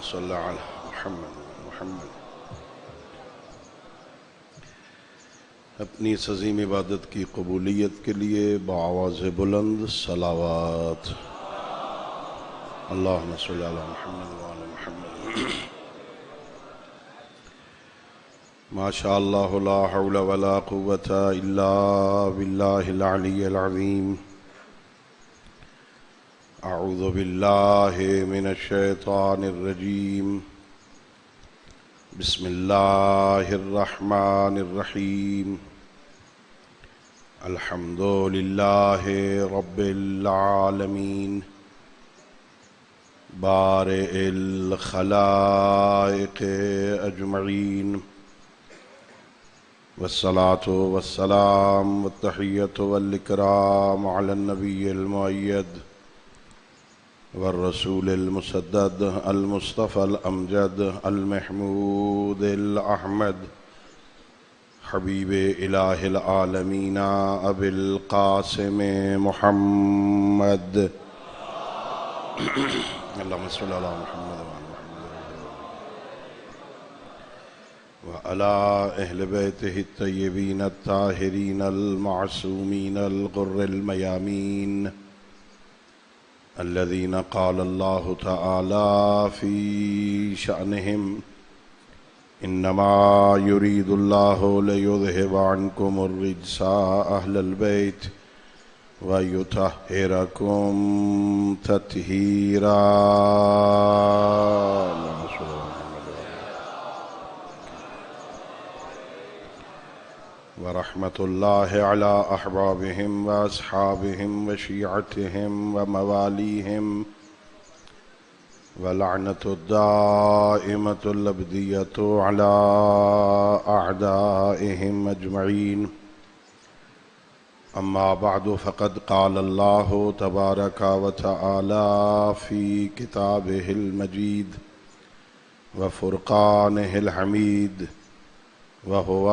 صل علی محمد اپنی اس عظیم عبادت کی قبولیت کے لیے بآواز بلند صلوات اللہم صل علی محمد وعلی محمد ما شاء اللہ لا حول ولا قوة الا باللہ العلی العظیم اعوذ باللہ من الشیطان الرجیم بسم اللہ الرحمن الرحیم الحمد للہ رب العالمین بارئ الخلائق اجمعین والصلاة والسلام والتحیۃ والاکرام علی النبی المؤید والرسول المسدد المصطفى الأمجد المحمود الأحمد حبیب الہ العالمین ابی القاسم محمد اللہم صل علی محمد وعلى اہل بیتہ الطیبین الطاہرین المعصومین الغر الميامین الذين قال الله تعالى في شأنهم إنما يريد الله ليذهب عنكم الرجس أهل البيت ويطهركم تطهيرا ورحمة الله على أحبابهم وأصحابهم وشيعتهم ومواليهم ولعنة الدائمة الأبدية على أعدائهم أجمعين أما بعد فقد قال الله تبارك وتعالى في كتابه المجيد وفرقانه الحميد وهو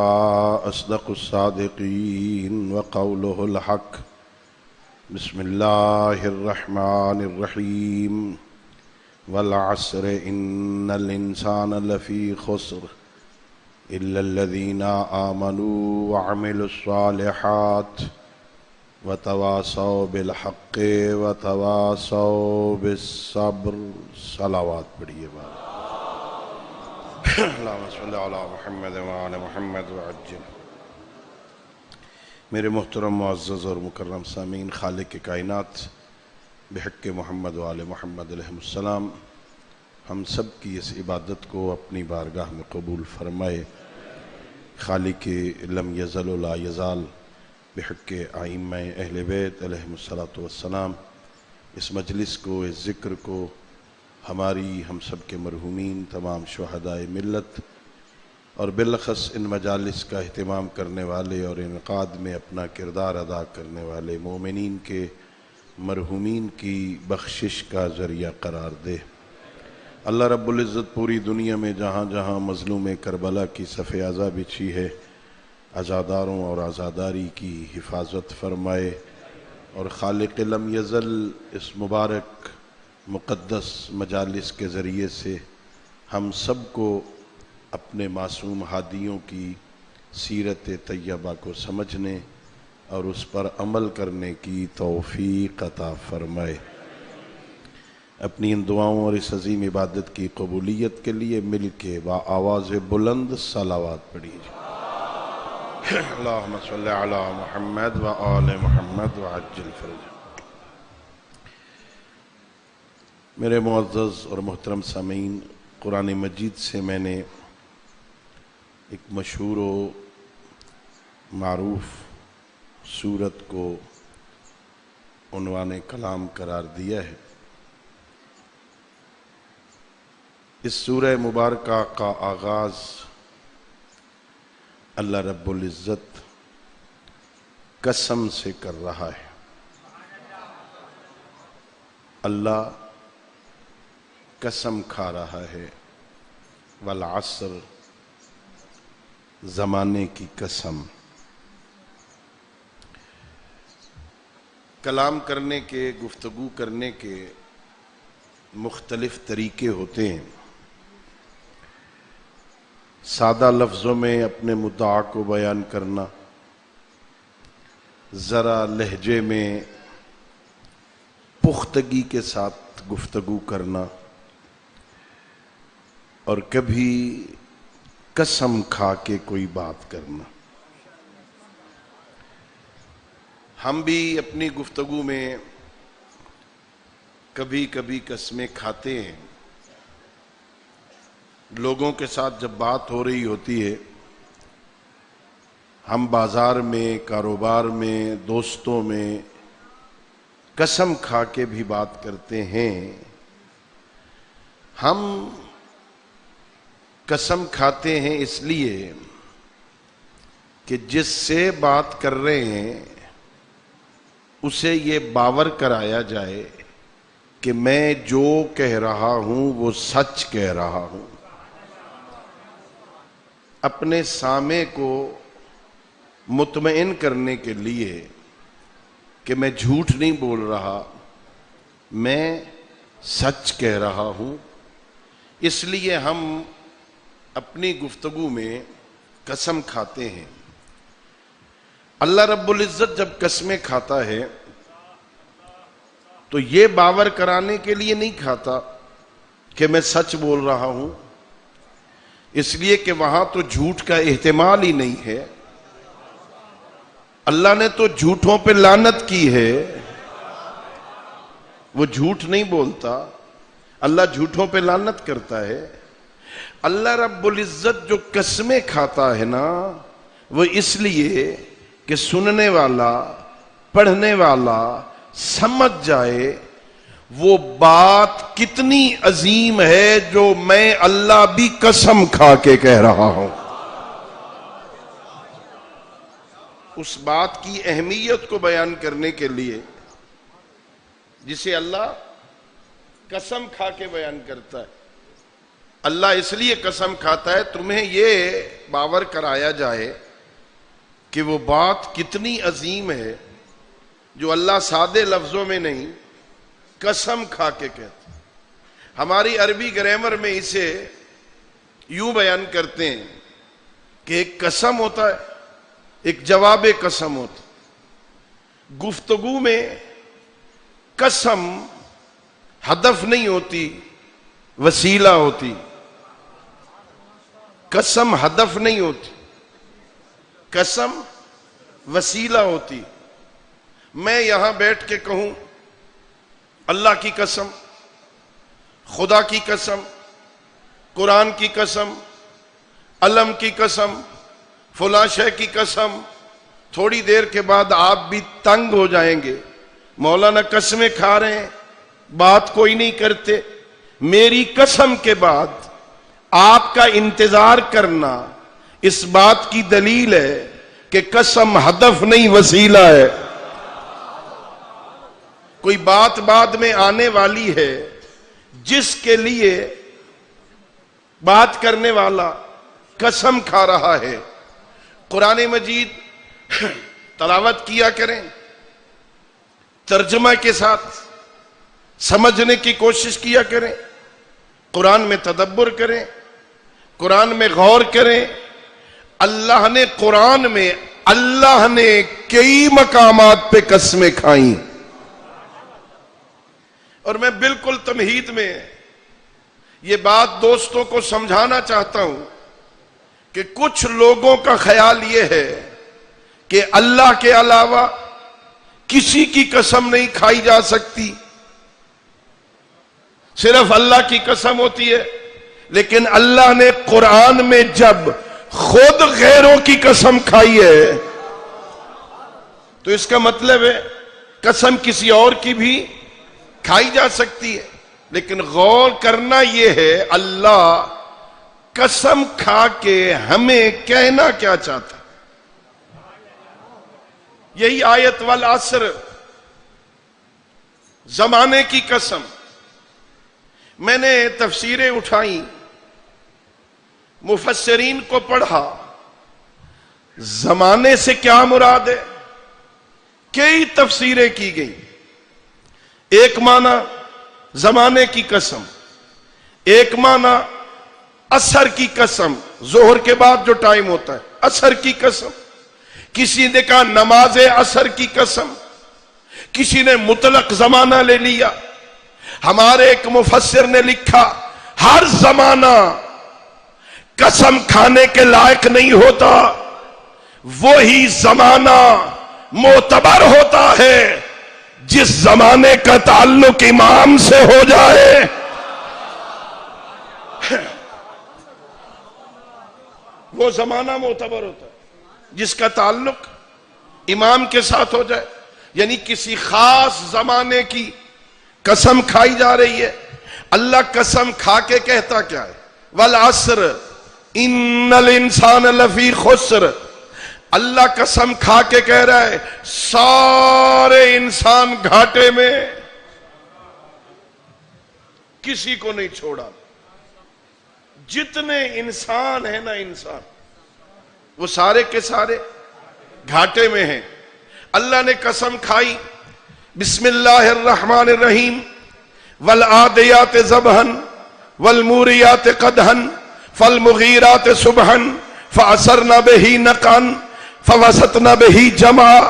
أصدق الصادقين وقوله الحق بسم الله الرحمن الرحيم والعصر إن الإنسان لفي خسر إلا الذين آمنوا وعملوا الصالحات وتواصوا بالحق وتواصوا بالصبر صلوات پڑھیے بات اللہم صل علی محمد وعلی محمد وعجل میرے محترم معزز اور مکرم سامعین، خالق کائنات بحق محمد وعلی محمد علیہ السلام ہم سب کی اس عبادت کو اپنی بارگاہ میں قبول فرمائے۔ خالق لم یزل و لا یزال بحق ائمہ اہل بیت علیہم السلام اس مجلس کو، اس ذکر کو، ہماری ہم سب کے مرحومین تمام شہدائے ملت اور بالاخص ان مجالس کا اہتمام کرنے والے اور انعقاد میں اپنا کردار ادا کرنے والے مومنین کے مرحومین کی بخشش کا ذریعہ قرار دے۔ اللہ رب العزت پوری دنیا میں جہاں جہاں مظلوم کربلا کی صف ازا بچھی ہے، عزاداروں اور عزاداری کی حفاظت فرمائے، اور خالق لم یزل اس مبارک مقدس مجالس کے ذریعے سے ہم سب کو اپنے معصوم ہادیوں کی سیرت طیبہ کو سمجھنے اور اس پر عمل کرنے کی توفیق عطا فرمائے۔ اپنی ان دعاؤں اور اس عظیم عبادت کی قبولیت کے لیے مل کے بآواز بلند صلوات پڑھیے۔ اللہم صل علی محمد وآل محمد وعجل فرجہ۔ میرے معزز اور محترم سامعین، قرآن مجید سے میں نے ایک مشہور و معروف سورت کو عنوان کلام قرار دیا ہے۔ اس سورہ مبارکہ کا آغاز اللہ رب العزت قسم سے کر رہا ہے۔ اللہ قسم کھا رہا ہے، والعصر، زمانے کی قسم۔ کلام کرنے کے، گفتگو کرنے کے مختلف طریقے ہوتے ہیں۔ سادہ لفظوں میں اپنے مدعا کو بیان کرنا، ذرا لہجے میں پختگی کے ساتھ گفتگو کرنا، اور کبھی قسم کھا کے کوئی بات کرنا۔ ہم بھی اپنی گفتگو میں کبھی کبھی قسمیں کھاتے ہیں۔ لوگوں کے ساتھ جب بات ہو رہی ہوتی ہے، ہم بازار میں، کاروبار میں، دوستوں میں قسم کھا کے بھی بات کرتے ہیں۔ ہم قسم کھاتے ہیں اس لیے کہ جس سے بات کر رہے ہیں اسے یہ باور کرایا جائے کہ میں جو کہہ رہا ہوں وہ سچ کہہ رہا ہوں۔ اپنے سامع کو مطمئن کرنے کے لیے کہ میں جھوٹ نہیں بول رہا، میں سچ کہہ رہا ہوں، اس لیے ہم اپنی گفتگو میں قسم کھاتے ہیں۔ اللہ رب العزت جب قسمیں کھاتا ہے تو یہ باور کرانے کے لیے نہیں کھاتا کہ میں سچ بول رہا ہوں، اس لیے کہ وہاں تو جھوٹ کا احتمال ہی نہیں ہے۔ اللہ نے تو جھوٹوں پہ لعنت کی ہے، وہ جھوٹ نہیں بولتا، اللہ جھوٹوں پہ لعنت کرتا ہے۔ اللہ رب العزت جو قسمیں کھاتا ہے نا، وہ اس لیے کہ سننے والا، پڑھنے والا سمجھ جائے وہ بات کتنی عظیم ہے جو میں اللہ بھی قسم کھا کے کہہ رہا ہوں۔ اس بات کی اہمیت کو بیان کرنے کے لیے جسے اللہ قسم کھا کے بیان کرتا ہے۔ اللہ اس لیے قسم کھاتا ہے تمہیں یہ باور کرایا جائے کہ وہ بات کتنی عظیم ہے جو اللہ سادے لفظوں میں نہیں، قسم کھا کے کہتا۔ ہماری عربی گرامر میں اسے یوں بیان کرتے ہیں کہ ایک قسم ہوتا ہے، ایک جواب قسم ہوتا ہے۔ گفتگو میں قسم ہدف نہیں ہوتی، وسیلہ ہوتی۔ قسم ہدف نہیں ہوتی، قسم وسیلہ ہوتی۔ میں یہاں بیٹھ کے کہوں اللہ کی قسم، خدا کی قسم، قرآن کی قسم، علم کی قسم، فلاں شے کی قسم، تھوڑی دیر کے بعد آپ بھی تنگ ہو جائیں گے۔ مولانا قسمیں کھا رہے ہیں، بات کوئی نہیں کرتے۔ میری قسم کے بعد آپ کا انتظار کرنا اس بات کی دلیل ہے کہ قسم ہدف نہیں، وسیلہ ہے۔ کوئی بات بعد میں آنے والی ہے جس کے لیے بات کرنے والا قسم کھا رہا ہے۔ قرآن مجید تلاوت کیا کریں، ترجمہ کے ساتھ سمجھنے کی کوشش کیا کریں، قرآن میں تدبر کریں، قرآن میں غور کریں۔ اللہ نے قرآن میں اللہ نے کئی مقامات پہ قسمیں کھائیں، اور میں بالکل تمہید میں یہ بات دوستوں کو سمجھانا چاہتا ہوں کہ کچھ لوگوں کا خیال یہ ہے کہ اللہ کے علاوہ کسی کی قسم نہیں کھائی جا سکتی، صرف اللہ کی قسم ہوتی ہے۔ لیکن اللہ نے قرآن میں جب خود غیروں کی قسم کھائی ہے تو اس کا مطلب ہے قسم کسی اور کی بھی کھائی جا سکتی ہے۔ لیکن غور کرنا یہ ہے اللہ قسم کھا کے ہمیں کہنا کیا چاہتا۔ یہی آیت والعصر، زمانے کی قسم۔ میں نے تفسیریں اٹھائیں، مفسرین کو پڑھا، زمانے سے کیا مراد ہے؟ کئی تفسیریں کی گئی۔ ایک معنی زمانے کی قسم، ایک معنی عصر کی قسم، ظہر کے بعد جو ٹائم ہوتا ہے، عصر کی قسم. کسی نے کہا نماز عصر کی قسم، کسی نے مطلق زمانہ لے لیا. ہمارے ایک مفسر نے لکھا ہر زمانہ قسم کھانے کے لائق نہیں ہوتا، وہی زمانہ معتبر ہوتا ہے جس زمانے کا تعلق امام سے ہو جائے. وہ زمانہ معتبر ہوتا ہے جس کا تعلق امام کے ساتھ ہو جائے. یعنی کسی خاص زمانے کی قسم کھائی جا رہی ہے. اللہ قسم کھا کے کہتا کیا ہے؟ والعصر ان الانسان لفی خسر. اللہ قسم کھا کے کہہ رہا ہے سارے انسان گھاٹے میں، کسی کو نہیں چھوڑا. جتنے انسان ہیں نا انسان، وہ سارے کے سارے گھاٹے میں ہیں. اللہ نے قسم کھائی بسم اللہ الرحمن الرحیم والعادیات ضبحا والموریات قدحا فالمغیرات صبحا فعصرن بہ نقعا فوسطن بہ جمعا.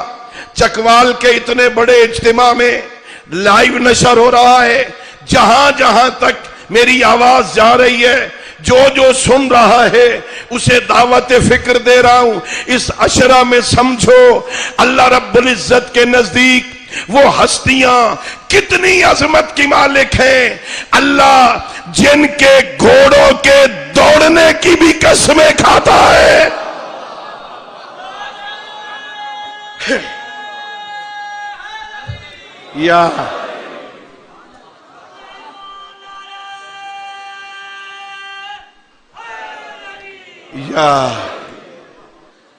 چکوال کے اتنے بڑے اجتماع میں لائیو نشر ہو رہا ہے، جہاں جہاں تک میری آواز جا رہی ہے، جو جو سن رہا ہے اسے دعوت فکر دے رہا ہوں. اس عشرہ میں سمجھو اللہ رب العزت کے نزدیک وہ ہستیاں کتنی عظمت کی مالک ہیں. اللہ جن کے گھوڑوں کے دوڑنے کی بھی قسمیں کھاتا ہے. یا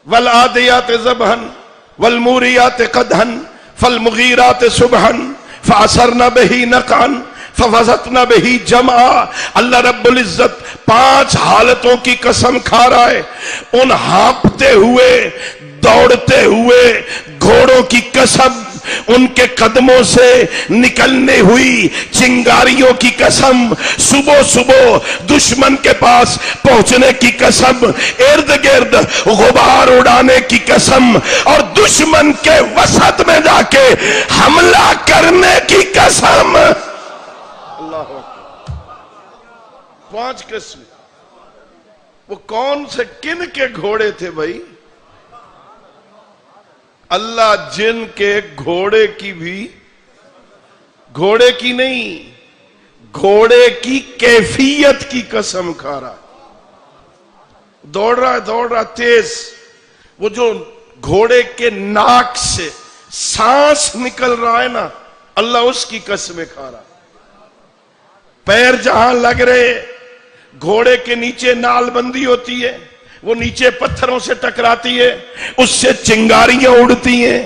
والعادیات ضبحا والموریات قدحا فالمغیرات صبحا فعصرن بہ نقعا فوسطن بہ جمعا. اللہ رب العزت 5 حالتوں کی قسم کھا رہا ہے. ان ہانپتے ہوئے دوڑتے ہوئے گھوڑوں کی قسم، ان کے قدموں سے نکلنے ہوئی چنگاریوں کی قسم، صبح صبح دشمن کے پاس پہنچنے کی قسم، ارد گرد غبار اڑانے کی قسم، اور دشمن کے وسط میں جا کے حملہ کرنے کی قسم. اللہ اکبر. 5 قسم. وہ کون سے کن کے گھوڑے تھے بھائی؟ اللہ جن کے گھوڑے کی بھی، گھوڑے کی نہیں، گھوڑے کی کیفیت کی قسم کھا رہا. دوڑ رہا تیز، وہ جو گھوڑے کے ناک سے سانس نکل رہا ہے نا، اللہ اس کی قسمیں کھا رہا. پیر جہاں لگ رہے، گھوڑے کے نیچے نال بندی ہوتی ہے، وہ نیچے پتھروں سے ٹکراتی ہے، اس سے چنگاریاں اڑتی ہیں.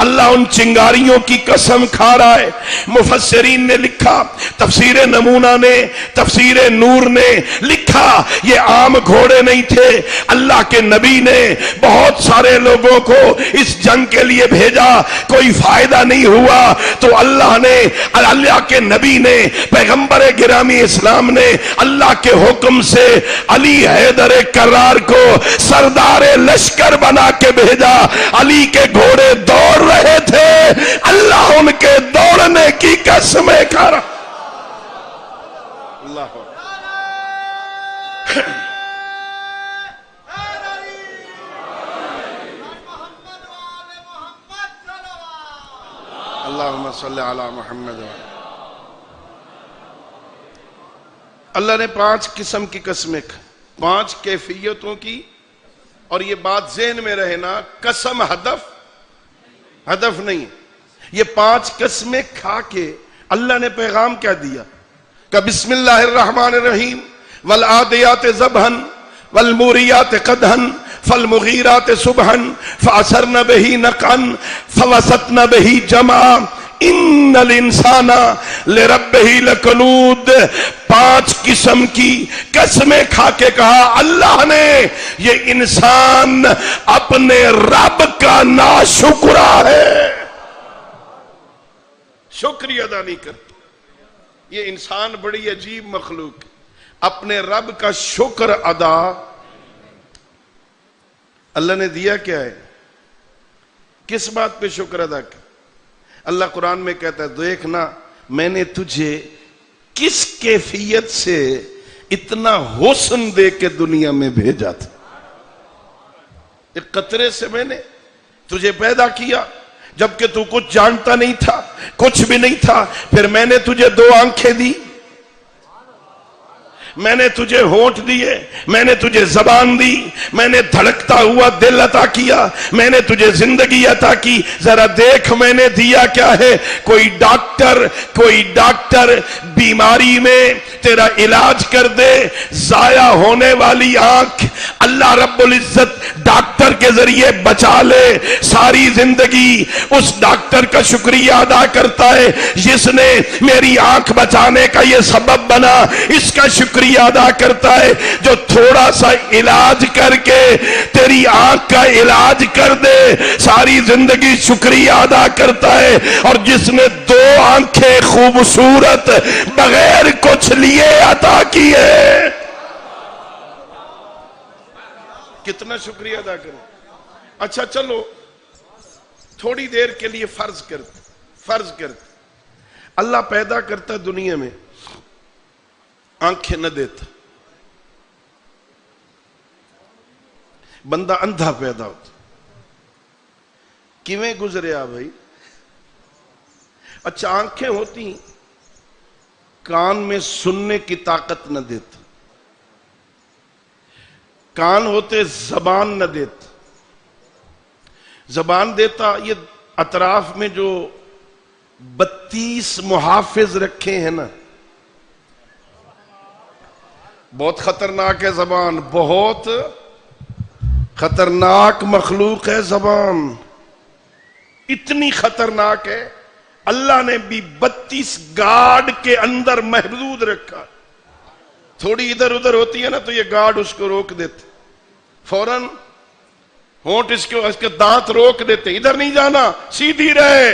اللہ ان چنگاریوں کی قسم کھا رہا ہے. مفسرین نے لکھا، تفسیر نمونہ نے، تفسیر نور نے لکھا یہ عام گھوڑے نہیں تھے. اللہ کے نبی نے بہت سارے لوگوں کو اس جنگ کے لیے بھیجا، کوئی فائدہ نہیں ہوا تو اللہ کے نبی نے، پیغمبر گرامی اسلام نے اللہ کے حکم سے علی حیدر کرار کو سردار لشکر بنا کے بھیجا. علی کے گھوڑے دوڑ رہے تھے، اللہ ان کے دوڑنے کی قسمیں کھا رہا. اللہ اللہم صلی علی محمد. اللہ نے 5 قسم کی قسمیں، 5 کیفیتوں کی. اور یہ بات ذہن میں رہے نا، قسم ہدف نہیں. یہ 5 قسمیں کھا کے اللہ نے پیغام کیا دیا کہ بسم اللہ الرحمن الرحیم والعادیات ضبحا والموریات قدحا فالمغیرات صبحا فعصرن بہ نقعا فوسطن بہ جمعا ان الانسان لربہ لکنود. 5 قسم کی قسمیں کھا کے کہا اللہ نے یہ انسان اپنے رب کا ناشکرا ہے، شکریہ ادا نہیں کرتا. یہ انسان بڑی عجیب مخلوق ہے. اپنے رب کا شکر ادا. اللہ نے دیا کیا ہے؟ کس بات پہ شکر ادا کیا؟ اللہ قرآن میں کہتا ہے دیکھنا میں نے تجھے کس کیفیت سے اتنا حسن دے کے دنیا میں بھیجا تھا. ایک قطرے سے میں نے تجھے پیدا کیا جبکہ تو کچھ جانتا نہیں تھا، کچھ بھی نہیں تھا. پھر میں نے تجھے 2 آنکھیں دی، میں نے تجھے ہونٹ دیے، میں نے تجھے زبان دی، میں نے دھڑکتا ہوا دل عطا کیا، میں نے تجھے زندگی عطا کی. ذرا دیکھ میں نے دیا کیا ہے. کوئی ڈاکٹر بیماری میں تیرا علاج کر دے، ضائع ہونے والی آنکھ اللہ رب العزت ڈاکٹر کے ذریعے بچا لے. ساری زندگی اس ڈاکٹر کا شکریہ ادا کرتا ہے جس نے میری آنکھ بچانے کا یہ سبب بنا. اس کا شکریہ ادا کرتا ہے جو تھوڑا سا علاج کر کے تیری آنکھ کا علاج کر دے. ساری زندگی شکریہ ادا کرتا ہے. اور جس نے 2 آنکھیں خوبصورت بغیر کچھ لیے عطا کی ہے، کتنا شکریہ ادا کریں. اچھا چلو تھوڑی دیر کے لیے فرض کرتے اللہ پیدا کرتا دنیا میں، آنکھیں نہ دیتا، بندہ اندھا پیدا ہوتا. کیویں گزریا بھائی؟ اچھا آنکھیں ہوتی، کان میں سننے کی طاقت نہ دیتا، کان ہوتے زبان نہ دیتا. زبان دیتا، یہ اطراف میں جو 32 محافظ رکھے ہیں نا، بہت خطرناک ہے زبان، بہت خطرناک مخلوق ہے زبان. اتنی خطرناک ہے اللہ نے بھی 32 گارڈ کے اندر محدود رکھا. تھوڑی ادھر ادھر ہوتی ہے نا تو یہ گارڈ اس کو روک دیتے، فوراً ہونٹ اس کے دانت روک دیتے، ادھر نہیں جانا، سیدھی رہے.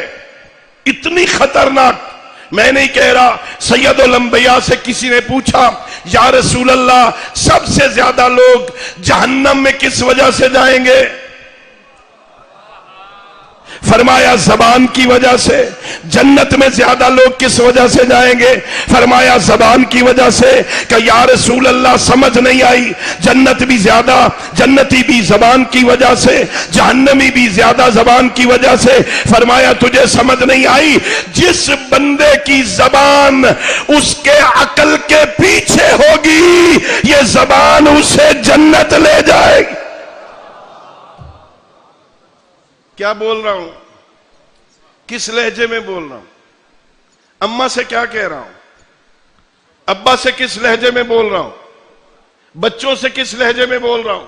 اتنی خطرناک. میں نہیں کہہ رہا. سید الانبیاء سے کسی نے پوچھا یا رسول اللہ سب سے زیادہ لوگ جہنم میں کس وجہ سے جائیں گے؟ فرمایا زبان کی وجہ سے. جنت میں زیادہ لوگ کس وجہ سے جائیں گے؟ فرمایا زبان کی وجہ سے. کہ یا رسول اللہ سمجھ نہیں آئی. جنتی بھی زبان کی وجہ سے، جہنمی بھی زیادہ زبان کی وجہ سے. فرمایا تجھے سمجھ نہیں آئی، جس بندے کی زبان اس کے عقل کے پیچھے ہوگی یہ زبان اسے جنت لے جائے گی. کیا بول رہا ہوں؟ کس لہجے میں بول رہا ہوں؟ اماں سے کیا کہہ رہا ہوں؟ ابا سے کس لہجے میں بول رہا ہوں؟ بچوں سے کس لہجے میں بول رہا ہوں؟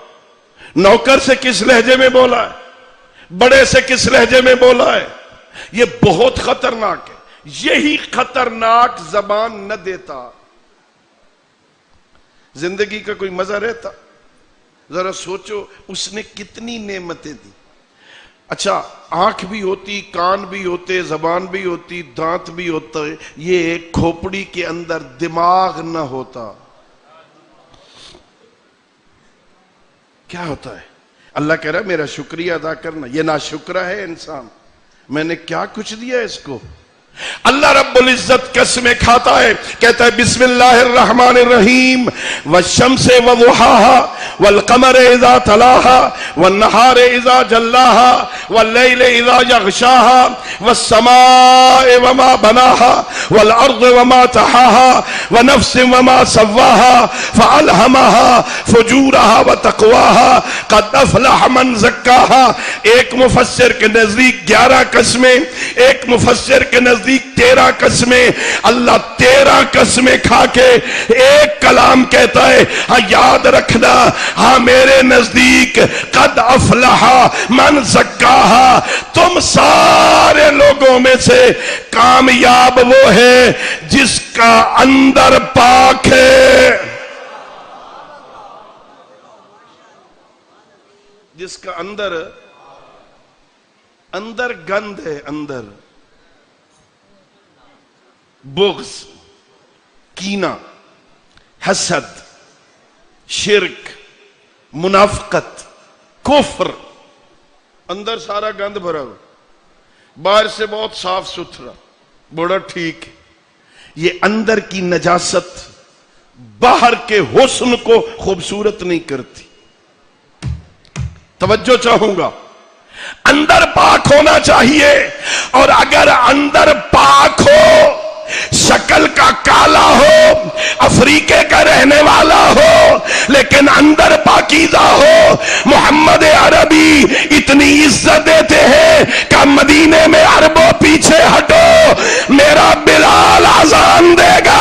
نوکر سے کس لہجے میں بولا ہے؟ بڑے سے کس لہجے میں بولا ہے؟ یہ بہت خطرناک ہے. یہی خطرناک زبان نہ دیتا زندگی کا کوئی مزہ رہتا؟ ذرا سوچو اس نے کتنی نعمتیں دی. اچھا آنکھ بھی ہوتی، کان بھی ہوتے، زبان بھی ہوتی، دانت بھی ہوتا ہے، یہ کھوپڑی کے اندر دماغ نہ ہوتا کیا ہوتا ہے؟ اللہ کہہ رہا ہے میرا شکریہ ادا کرنا. یہ ناشکرا ہے انسان، میں نے کیا کچھ دیا اس کو. اللہ رب العزت قسمیں کھاتا ہے، کہتا ہے بسم اللہ الرحمن الرحیم والشمس وضحاها والقمر اذا تلاها والنهار اذا جلاها والليل اذا يغشاها والسماء وما بناها والارض وما طحاها ونفس وما سواها فالهمها فجورها وتقواها قد افلح من زكاها. ایک مفسر کے نزدیک 11 قسمیں، ایک مفسر کے نزدیک 13 قسمیں. اللہ 13 قسمیں کھا کے ایک کلام کہتا ہے ہاں یاد رکھنا، ہاں میرے نزدیک قد افلح من زکاہا. تم سارے لوگوں میں سے کامیاب وہ ہے جس کا اندر پاک ہے، جس کا اندر گند ہے، اندر بغض، کینہ، حسد، شرک، منافقت، کفر، اندر سارا گند بھرا ہوا، باہر سے بہت صاف ستھرا، بڑا ٹھیک ہے۔ یہ اندر کی نجاست باہر کے حسن کو خوبصورت نہیں کرتی۔ توجہ چاہوں گا، اندر پاک ہونا چاہیے، اور اگر اندر پاک ہو، شکل کا کالا ہو، افریقے کا رہنے والا ہو، لیکن اندر پاکیزہ ہو۔ محمد عربی اتنی عزت دیتے ہیں کہ مدینے میں عربوں پیچھے ہٹو، میرا بلال اذان دے گا۔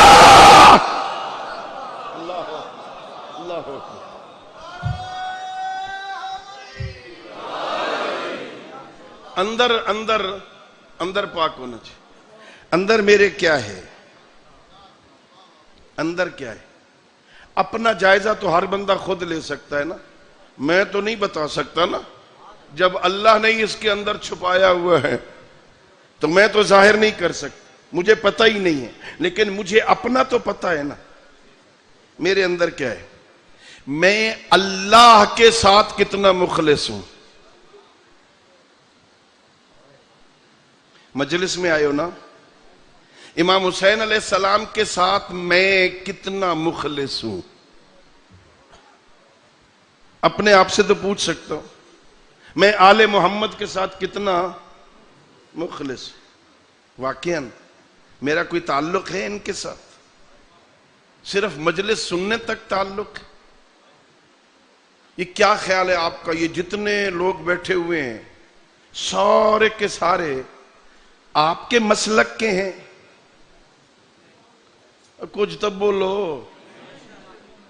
اندر اندر اندر پاک ہونا چاہیے۔ اندر میرے کیا ہے؟ اندر کیا ہے؟ اپنا جائزہ تو ہر بندہ خود لے سکتا ہے نا، میں تو نہیں بتا سکتا نا۔ جب اللہ نے اس کے اندر چھپایا ہوا ہے تو میں تو ظاہر نہیں کر سکتا، مجھے پتہ ہی نہیں ہے، لیکن مجھے اپنا تو پتہ ہے نا میرے اندر کیا ہے۔ میں اللہ کے ساتھ کتنا مخلص ہوں۔ مجلس میں آئے ہو نا، امام حسین علیہ السلام کے ساتھ میں کتنا مخلص ہوں، اپنے آپ سے تو پوچھ سکتا ہوں۔ میں آل محمد کے ساتھ کتنا مخلص ہوں۔ واقعاً میرا کوئی تعلق ہے ان کے ساتھ؟ صرف مجلس سننے تک تعلق ہے؟ یہ کیا خیال ہے آپ کا؟ یہ جتنے لوگ بیٹھے ہوئے ہیں سارے کے سارے آپ کے مسلک کے ہیں؟ کچھ تب بولو،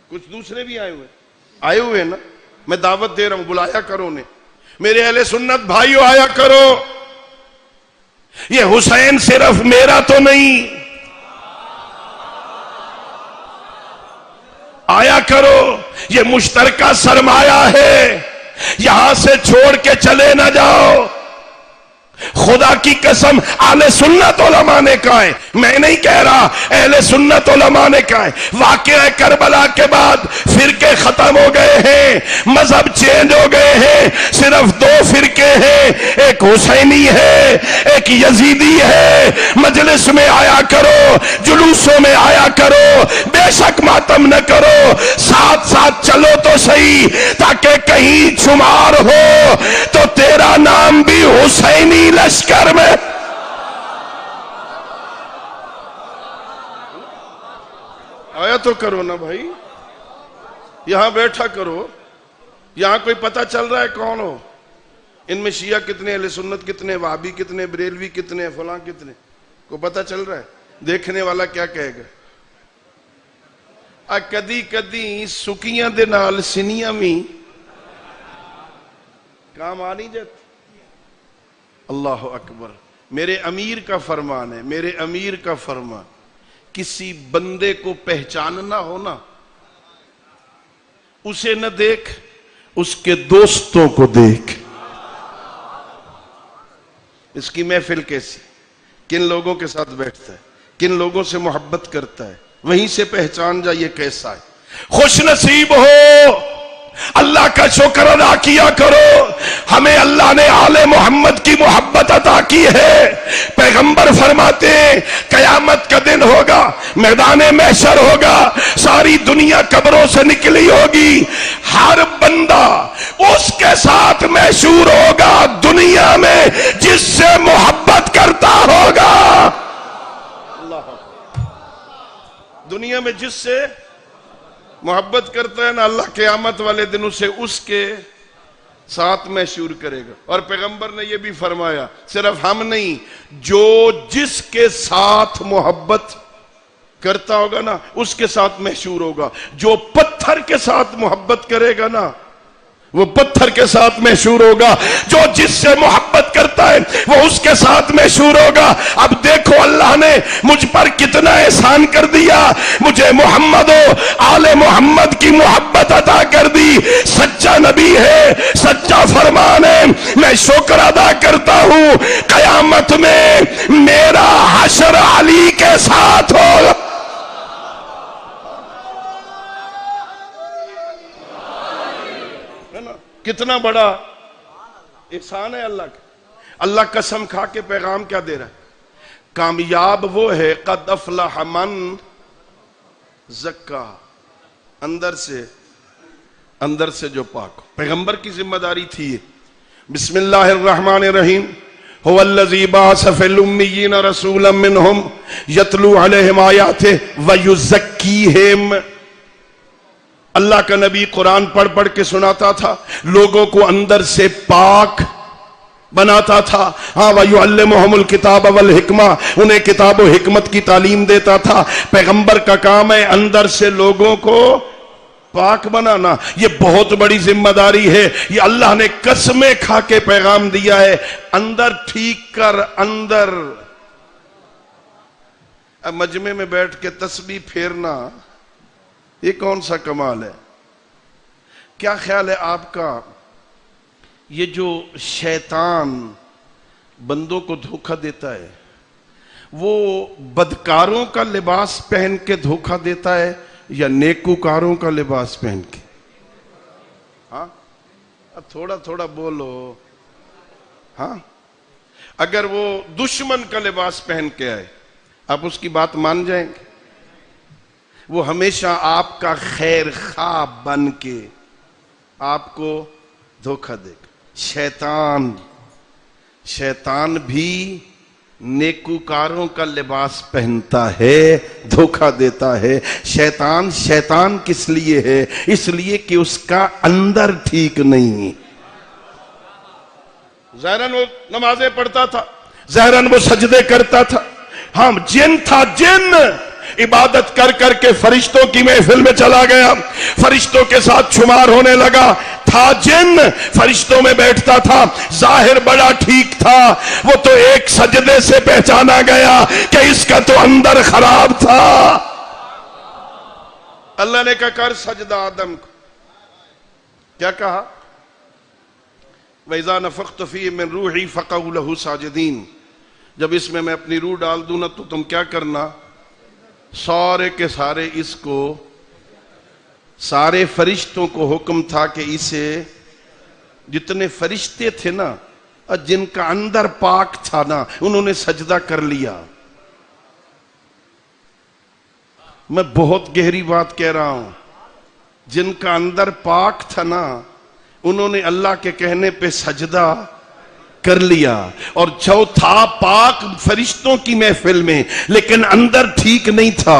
کچھ دوسرے بھی آئے ہوئے نا۔ میں دعوت دے رہا ہوں، بلایا کرو انہیں، میرے اہل سنت بھائیو آیا کرو۔ یہ حسین صرف میرا تو نہیں، آیا کرو، یہ مشترکہ سرمایہ ہے، یہاں سے چھوڑ کے چلے نہ جاؤ۔ خدا کی قسم اہل سنت علماء نے کہا ہے، میں نہیں کہہ رہا، اہل سنت علماء نے کہا ہے۔ واقعہ کربلا کے بعد فرقے ختم ہو گئے ہیں، مذہب چینج ہو گئے ہیں، صرف دو فرقے ہیں، ایک حسینی ہے، ایک یزیدی ہے۔ مجلس میں آیا کرو، جلوسوں میں آیا کرو، بے شک ماتم نہ کرو، ساتھ ساتھ چلو تو صحیح، تاکہ کہیں شمار ہو تو تیرا نام بھی حسینی لشکر میں۔ آیا تو کرو نا بھائی، یہاں بیٹھا کرو، یہاں کوئی پتہ چل رہا ہے کون ہو؟ ان میں شیعہ کتنے، اہل سنت کتنے، وہابی کتنے، بریلوی کتنے، فلاں کتنے، کو پتہ چل رہا ہے؟ دیکھنے والا کیا کہے گا؟ کدی کدی سکیاں دے نال سنیاں بھی کام آ نہیں جاتی۔ اللہ اکبر۔ میرے امیر کا فرمان ہے، میرے امیر کا فرمان، کسی بندے کو پہچاننا ہونا، اسے نہ دیکھ، اس کے دوستوں کو دیکھ۔ اس کی محفل کیسی، کن لوگوں کے ساتھ بیٹھتا ہے، کن لوگوں سے محبت کرتا ہے، وہیں سے پہچان جا یہ کیسا ہے۔ خوش نصیب ہو، اللہ کا شکر ادا کیا کرو، ہمیں اللہ نے آل محمد کی محبت عطا کی ہے۔ پیغمبر فرماتے ہیں قیامت کا دن ہوگا، میدان محشر ہوگا، ساری دنیا قبروں سے نکلی ہوگی، ہر بندہ اس کے ساتھ محشور ہوگا دنیا میں جس سے محبت کرتا ہوگا۔ دنیا میں جس سے محبت کرتا ہے نا، اللہ قیامت والے دن اسے اس کے ساتھ محشور کرے گا۔ اور پیغمبر نے یہ بھی فرمایا، صرف ہم نہیں، جو جس کے ساتھ محبت کرتا ہوگا نا اس کے ساتھ محشور ہوگا۔ جو پتھر کے ساتھ محبت کرے گا نا وہ پتھر کے ساتھ محشور ہوگا، جو جس سے محبت کرتا ہے وہ اس کے ساتھ محشور ہوگا۔ اب دیکھو اللہ نے مجھ پر کتنا احسان کر دیا، مجھے محمد و آل محمد کی محبت عطا کر دی۔ سچا نبی ہے، سچا فرمان ہے، میں شکر ادا کرتا ہوں۔ قیامت میں میرا حشر علی کے ساتھ ہوگا۔ کتنا بڑا احسان ہے اللہ کا. اللہ قسم کھا کے پیغام کیا دے رہا ہے؟ کامیاب وہ ہے قد افلح من زکا، اندر سے جو پاک ہو. پیغمبر کی ذمہ داری تھی یہ. بسم اللہ الرحمن الرحیم. هو الذی بعث فی الامیین رسولا منہم یتلو علیہم آیاتہ ویزکیہم. اللہ کا نبی قرآن پڑھ پڑھ کے سناتا تھا، لوگوں کو اندر سے پاک بناتا تھا. ہاں وَيُعَلِّمُهُمُ الْكِتَابَ وَالْحِكْمَةَ، انہیں کتاب و حکمت کی تعلیم دیتا تھا. پیغمبر کا کام ہے اندر سے لوگوں کو پاک بنانا. یہ بہت بڑی ذمہ داری ہے. یہ اللہ نے قسمیں کھا کے پیغام دیا ہے، اندر ٹھیک کر. اندر اب مجمع میں بیٹھ کے تسبیح پھیرنا یہ کون سا کمال ہے؟ کیا خیال ہے آپ کا؟ یہ جو شیطان بندوں کو دھوکہ دیتا ہے وہ بدکاروں کا لباس پہن کے دھوکہ دیتا ہے یا نیکوکاروں کا لباس پہن کے؟ ہاں اب تھوڑا تھوڑا بولو. ہاں اگر وہ دشمن کا لباس پہن کے آئے آپ اس کی بات مان جائیں گے؟ وہ ہمیشہ آپ کا خیر خواہ بن کے آپ کو دھوکہ دے گا. شیطان بھی نیکوکاروں کا لباس پہنتا ہے، دھوکہ دیتا ہے. شیطان کس لیے ہے؟ اس لیے کہ اس کا اندر ٹھیک نہیں. ظاہراً وہ نمازیں پڑھتا تھا، ظاہراً وہ سجدے کرتا تھا. ہاں جن تھا، جن عبادت کر کر کے فرشتوں کی محفل میں چلا گیا، فرشتوں کے ساتھ شمار ہونے لگا. تھا جن، فرشتوں میں بیٹھتا تھا، ظاہر بڑا ٹھیک تھا. وہ تو ایک سجدے سے پہچانا گیا کہ اس کا تو اندر خراب تھا. اللہ نے کہا کر سجدہ آدم کو. کیا کہا؟ وَإِذَا نَفَخْتُ فِيهِ مِن رُوحِي فَقَعُوا لَهُ سَاجِدِينَ. جب اس میں اپنی روح ڈال دوں نا تو تم کیا کرنا؟ سارے کے سارے اس کو، سارے فرشتوں کو حکم تھا کہ اسے، جتنے فرشتے تھے نا جن کا اندر پاک تھا نا انہوں نے سجدہ کر لیا. میں بہت گہری بات کہہ رہا ہوں. جن کا اندر پاک تھا نا انہوں نے اللہ کے کہنے پہ سجدہ کر لیا. اور جو تھا پاک فرشتوں کی محفل میں لیکن اندر ٹھیک نہیں تھا،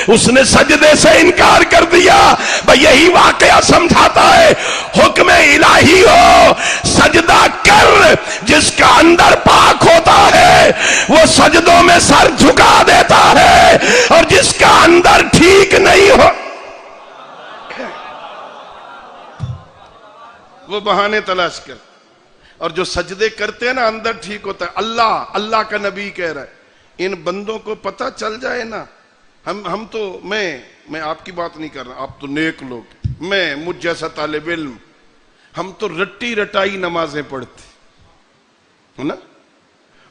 اس نے سجدے سے انکار کر دیا. بھئی یہی واقعہ سمجھاتا ہے حکم الہی ہو سجدہ کر. جس کا اندر پاک ہوتا ہے وہ سجدوں میں سر جھکا دیتا ہے، اور جس کا اندر ٹھیک نہیں ہو وہ بہانے تلاش کر. اور جو سجدے کرتے ہیں نا اندر ٹھیک ہوتا ہے. اللہ کا نبی کہہ رہا ہے ان بندوں کو پتہ چل جائے نا. ہم تو میں آپ کی بات نہیں کر رہا، آپ تو نیک لوگ، مجھ جیسا طالب علم، ہم تو رٹی رٹائی نمازیں پڑھتے ہے نا.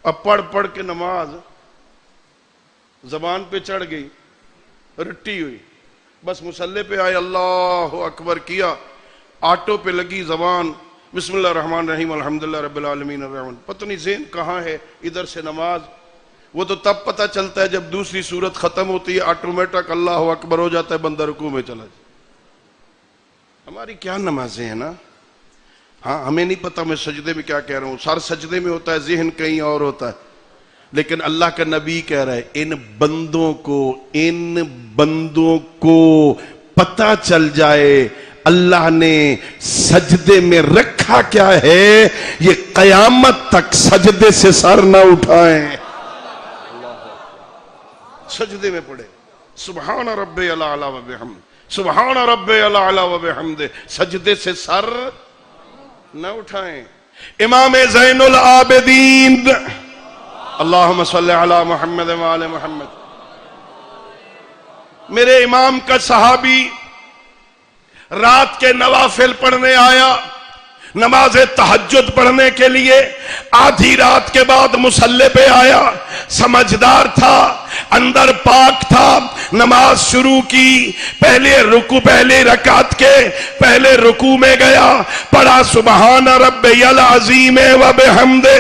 اب پڑھ کے نماز زبان پہ چڑھ گئی، رٹی ہوئی، بس مصلی پہ آئے اللہ اکبر کیا، آٹو پہ لگی زبان، بسم اللہ الرحمن الرحیم الحمدللہ رب العالمین الرحمن. پتہ نہیں ذہن کہاں ہے، ادھر سے نماز. وہ تو تب پتہ چلتا ہے جب دوسری سورت ختم ہوتی ہے، آٹومیٹک اللہ اکبر ہو جاتا ہے، بندہ رکوع میں چلا جائے. ہماری کیا نمازیں ہیں نا. ہاں ہمیں نہیں پتہ میں سجدے میں کیا کہہ رہا ہوں. سر سجدے میں ہوتا ہے، ذہن کہیں اور ہوتا ہے. لیکن اللہ کا نبی کہہ رہا ہے ان بندوں کو پتہ چل جائے اللہ نے سجدے میں رکھا کیا ہے، یہ قیامت تک سجدے سے سر نہ اٹھائیں. سجدے میں پڑھے سبحان ربی الاعلی و بحمد، سبحان ربی الاعلی و بحمد، سجدے سے سر نہ اٹھائیں. امام زین العابدین اللہم صلی علی محمد و آل محمد. میرے امام کا صحابی رات کے نوافل پڑھنے آیا، نماز تہجد پڑھنے کے لیے. آدھی رات کے بعد مصلی پہ آیا، سمجھدار تھا، اندر پاک تھا، نماز شروع کی، پہلے رکعت کے پہلے رکوع میں گیا، پڑھا سبحان ربی العظیم و بحمدہ،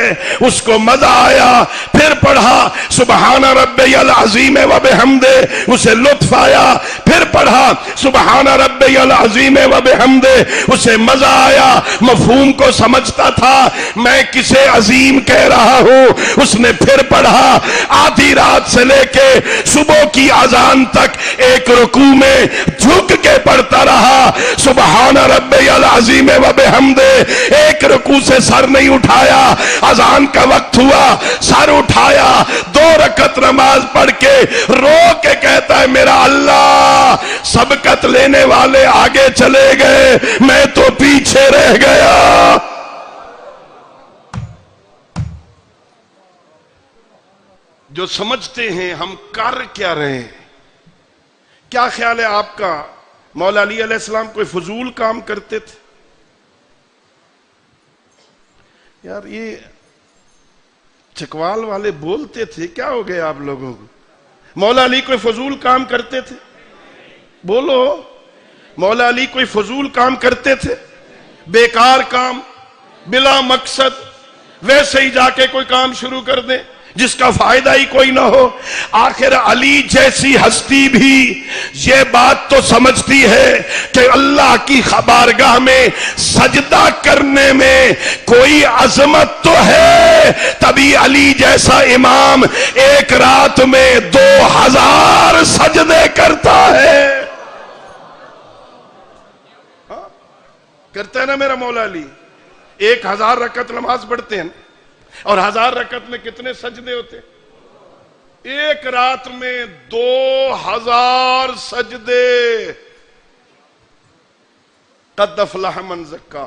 اس کو مزہ آیا، پھر پڑھا سبحان ربی العظیم و بحمدہ، اسے لطف آیا، پھر پڑھا سبحان ربی العظیم و بحمدہ، اسے مزہ آیا، مفہوم کو سمجھتا تھا میں کسے عظیم کہہ رہا ہوں، اس نے پھر پڑھا، آدھی رات سے لے کے صبح کی اذان تک ایک رکوع میں جھک کے پڑھتا رہا سبحان ربی العظیم و بحمدہ، ایک رکوع سے سر نہیں اٹھایا، اذان کا وقت ہوا سر اٹھایا، 2 رکعت نماز پڑھ کے رو کے کہتا ہے میرا اللہ، سبقت لینے والے آگے چلے گئے، میں تو پیچھے رہ گیا۔ جو سمجھتے ہیں ہم کر کیا رہے ہیں۔ کیا خیال ہے آپ کا مولا علی علیہ السلام کوئی فضول کام کرتے تھے؟ یار یہ چکوال والے بولتے تھے، کیا ہو گئے آپ لوگوں کو؟ مولا علی کوئی فضول کام کرتے تھے؟ بولو، مولا علی کوئی فضول کام کرتے تھے؟ بیکار کام، بلا مقصد، ویسے ہی جا کے کوئی کام شروع کر دیں جس کا فائدہ ہی کوئی نہ ہو۔ آخر علی جیسی ہستی بھی یہ بات تو سمجھتی ہے کہ اللہ کی بارگاہ میں سجدہ کرنے میں کوئی عظمت تو ہے، تبھی علی جیسا امام ایک رات میں 2000 سجدے کرتا ہے۔ کرتا ہے نا میرا مولا علی؟ 1000 رکعت نماز پڑھتے ہیں اور 1000 رکعت میں کتنے سجدے ہوتے؟ ایک رات میں 2000 سجدے۔ قد افلح من زکا،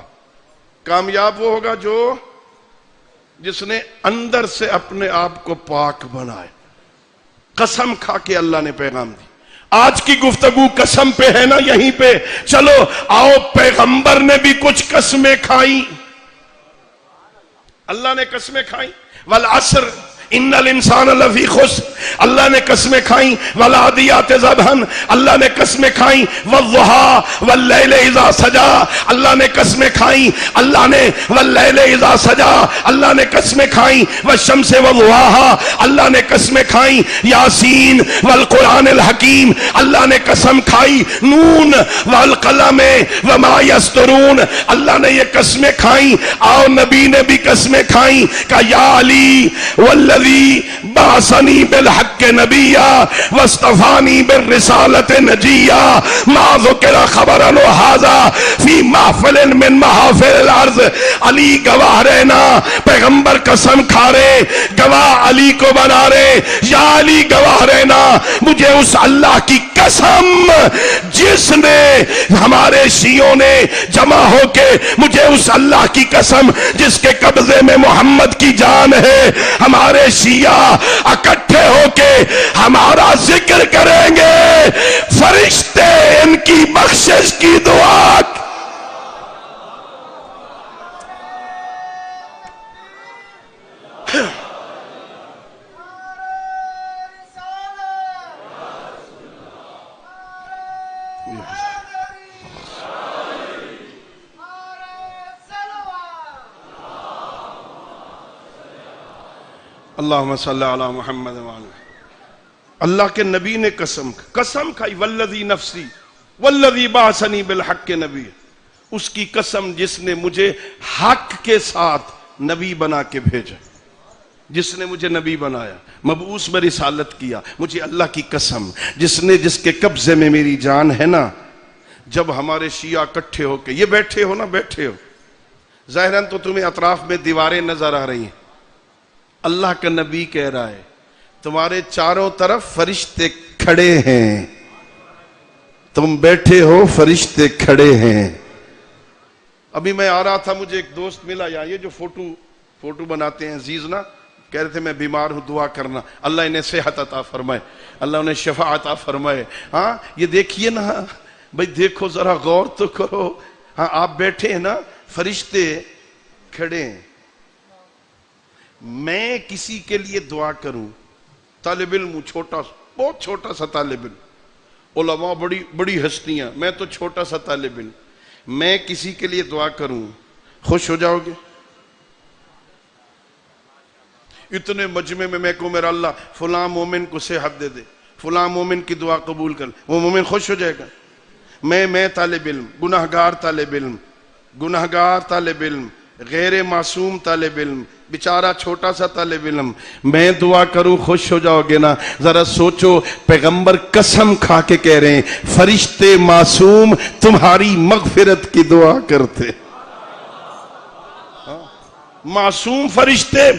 کامیاب وہ ہوگا جو جس نے اندر سے اپنے آپ کو پاک بنائے۔ قسم کھا کے اللہ نے پیغام دی۔ آج کی گفتگو قسم پہ ہے نا، یہیں پہ چلو آؤ، پیغمبر نے بھی کچھ قسمیں کھائیں، اللہ نے قسمیں کھائیں، والعصر ان الانسان لفی خسر، اللہ نے قسمیں کھائیں، والعادیات ضبحا، اللہ نے قسمیں کھائیں، والضحی واللیل اذا سجا، اللہ نے قسمیں کھائیں، اللہ نے واللیل اذا سجا، اللہ نے قسمیں کھائیں، والشمس وضحاها، اللہ نے قسمیں کھائیں، یاسین والقرآن الحکیم، اللہ نے قسم کھائی، نون والقلم وما یسطرون، اللہ نے یہ قسمیں کھائیں، اور نبی نے بھی قسمیں کھائیں کہ یا علی والذی بعثنی بالحق نبیا واصطفانی بالرسالت نجیا ما ذکر خبرا ھذا فی محفل من محافل الارض۔ علی گواہ رہنا، پیغمبر قسم کھا رہے، گواہ علی کو بنا رہے، یا علی گواہ رہنا مجھے اس اللہ کی قسم جس نے ہمارے شیعوں نے جمع ہو کے، مجھے اس اللہ کی قسم جس کے قبضے میں محمد کی جان ہے، ہمارے شیعہ اکٹھے ہو کے ہمارا ذکر کریں گے، فرشتے ان کی بخشش کی دعا۔ اللہم صلی علی محمد وعلا۔ اللہ کے نبی نے قسم کھائی، والذی نفسی والذی بعثنی بالحق نبی، اس کی قسم جس نے مجھے حق کے ساتھ نبی بنا کے بھیجا، جس نے مجھے نبی بنایا، مبعوث میں رسالت کیا، مجھے اللہ کی قسم جس کے قبضے میں میری جان ہے نا۔ جب ہمارے شیعہ اکٹھے ہو کے، یہ بیٹھے ہو نا، بیٹھے ہو، ظاہراً تو تمہیں اطراف میں دیواریں نظر آ رہی ہیں، اللہ کا نبی کہہ رہا ہے تمہارے چاروں طرف فرشتے کھڑے ہیں، تم بیٹھے ہو، فرشتے کھڑے ہیں۔ ابھی میں آ رہا تھا، مجھے ایک دوست ملا، یہ جو فوٹو بناتے ہیں عزیز نا، کہہ رہے تھے میں بیمار ہوں، دعا کرنا، اللہ انہیں صحت عطا فرمائے، اللہ انہیں شفا عطا فرمائے۔ ہاں یہ دیکھیے نا بھئی، دیکھو ذرا غور تو کرو، ہاں آپ بیٹھے ہیں نا، فرشتے کھڑے ہیں۔ میں کسی کے لیے دعا کروں، طالب علم چھوٹا، بہت چھوٹا سا طالب علم، علماء بڑی بڑی ہستیاں، میں تو چھوٹا سا طالب علم، میں کسی کے لیے دعا کروں خوش ہو جاؤ گے؟ اتنے مجمع میں میں کہوں میرا اللہ فلاں مومن کو صحت دے دے، فلاں مومن کی دعا قبول کر، وہ مومن خوش ہو جائے گا؟ میں طالب علم، گناہگار طالب علم، گناہگار طالب علم، غیر معصوم طالب علم، بیچارہ چھوٹا سا طالب علم، میں دعا کروں خوش ہو جاؤ گے نا؟ ذرا سوچو، پیغمبر قسم کھا کے کہہ رہے ہیں فرشتے معصوم تمہاری مغفرت کی دعا کرتے، معصوم فرشتے،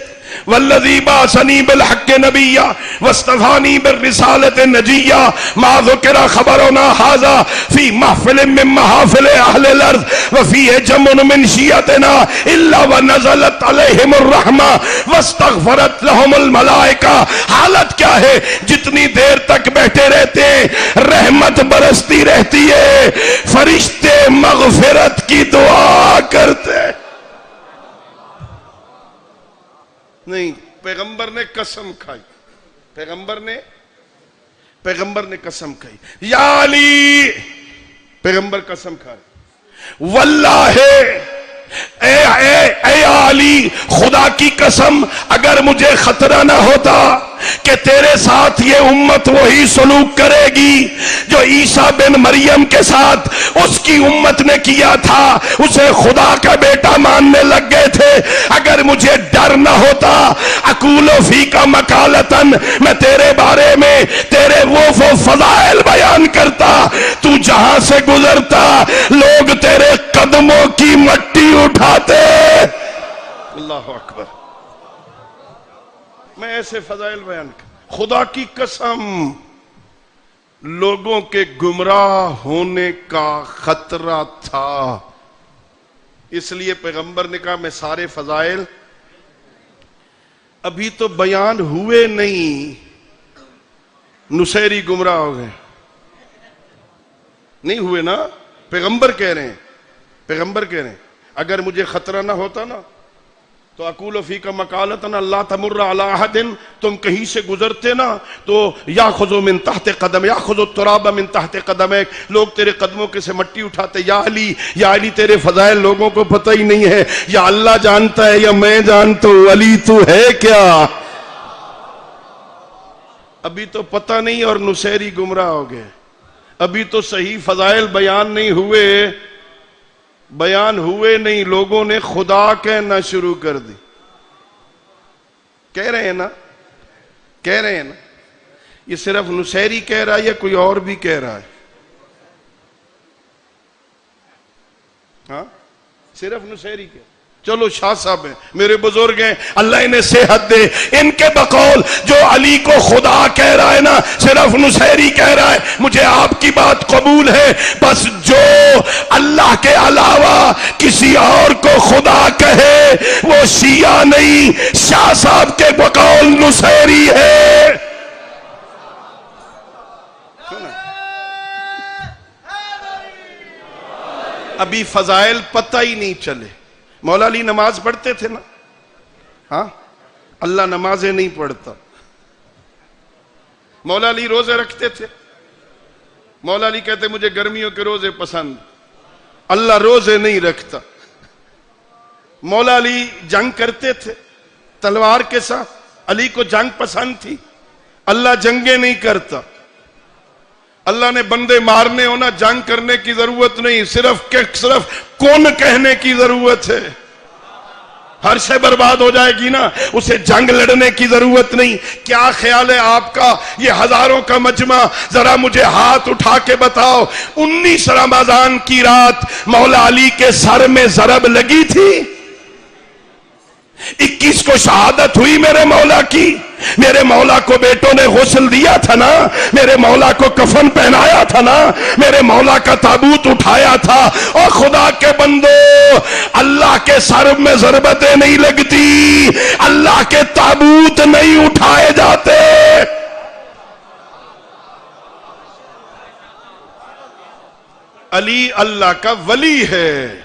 والذی بعثنی بالحق نبیا واصطفانی بالرسالۃ نجیا ما ذکر خبرنا ھذا فی محفل من محافل اہل الارض وفیہ جمع من شیعتنا الا ونزلت علیہم الرحمہ واستغفرت لہم الملائکہ۔ حالت کیا ہے؟ جتنی دیر تک بیٹھے رہتے ہیں رحمت برستی رہتی ہے، فرشتے مغفرت کی دعا کرتے۔ نہیں، پیغمبر نے قسم کھائی، پیغمبر نے قسم کھائی، یا علی، پیغمبر قسم کھائے، واللہ اے علی، خدا کی قسم اگر مجھے خطرہ نہ ہوتا کہ تیرے ساتھ یہ امت وہی سلوک کرے گی جو عیسیٰ بن مریم کے ساتھ اس کی امت نے کیا تھا، اسے خدا کا بیٹا ماننے لگ گئے تھے، اگر مجھے ڈر نہ ہوتا، اقول فیک مقالتاً، میں تیرے بارے میں تیرے وہ فضائل بیان کرتا، تو جہاں سے گزرتا لوگ تیرے قدموں کی مٹی اٹھاتے۔ اللہ اکبر، میں ایسے فضائل بیان کر، خدا کی قسم لوگوں کے گمراہ ہونے کا خطرہ تھا، اس لیے پیغمبر نے کہا میں سارے فضائل، ابھی تو بیان ہوئے نہیں، نصیری گمراہ ہو گئے، نہیں ہوئے نا، پیغمبر کہہ رہے ہیں اگر مجھے خطرہ نہ ہوتا نا تو اقول فیک مقالتاً لا تمر علی احد، تم کہیں سے گزرتے نا تو یاخذ من تحت قدم، یاخذ التراب من تحت قدمک، لوگ تیرے قدموں کے سے مٹی اٹھاتے۔ یا علی تیرے فضائل لوگوں کو پتہ ہی نہیں ہے، یا اللہ جانتا ہے یا میں جانتا ہوں، علی تو ہے کیا؟ ابھی تو پتہ نہیں اور نصیری گمراہ ہو گئے، ابھی تو صحیح فضائل بیان نہیں، لوگوں نے خدا کہنا شروع کر دی۔ کہہ رہے ہیں نا، یہ صرف نصیری کہہ رہا ہے یا کوئی اور بھی کہہ رہا ہے؟ ہاں، صرف نصیری کہہ رہا ہے۔ چلو شاہ صاحب ہیں، میرے بزرگ ہیں، اللہ انہیں صحت دے، ان کے بقول جو علی کو خدا کہہ رہا ہے نا صرف نصیری کہہ رہا ہے، مجھے آپ کی بات قبول ہے، بس جو اللہ کے علاوہ کسی اور کو خدا کہے وہ شیعہ نہیں، شاہ صاحب کے بقول نصیری ہے۔ ابھی فضائل پتہ ہی نہیں چلے۔ مولا علی نماز پڑھتے تھے نا؟ ہاں، اللہ نمازیں نہیں پڑھتا۔ مولا علی روزے رکھتے تھے؟ مولا علی کہتے مجھے گرمیوں کے روزے پسند، اللہ روزے نہیں رکھتا۔ مولا علی جنگ کرتے تھے تلوار کے ساتھ، علی کو جنگ پسند تھی، اللہ جنگیں نہیں کرتا۔ اللہ نے بندے مارنے ہونا جنگ کرنے کی ضرورت نہیں، صرف کون کہنے کی ضرورت ہے، ہر شے برباد ہو جائے گی نا، اسے جنگ لڑنے کی ضرورت نہیں۔ کیا خیال ہے آپ کا یہ ہزاروں کا مجمع؟ ذرا مجھے ہاتھ اٹھا کے بتاؤ 19 رمضان کی رات مولا علی کے سر میں ضرب لگی تھی؟ 21 کو شہادت ہوئی میرے مولا کی، میرے مولا کو بیٹوں نے غسل دیا تھا نا، میرے مولا کو کفن پہنایا تھا نا، میرے مولا کا تابوت اٹھایا تھا۔ اور خدا کے بندو، اللہ کے سر میں ضربتیں نہیں لگتی، اللہ کے تابوت نہیں اٹھائے جاتے۔ علی اللہ کا ولی ہے،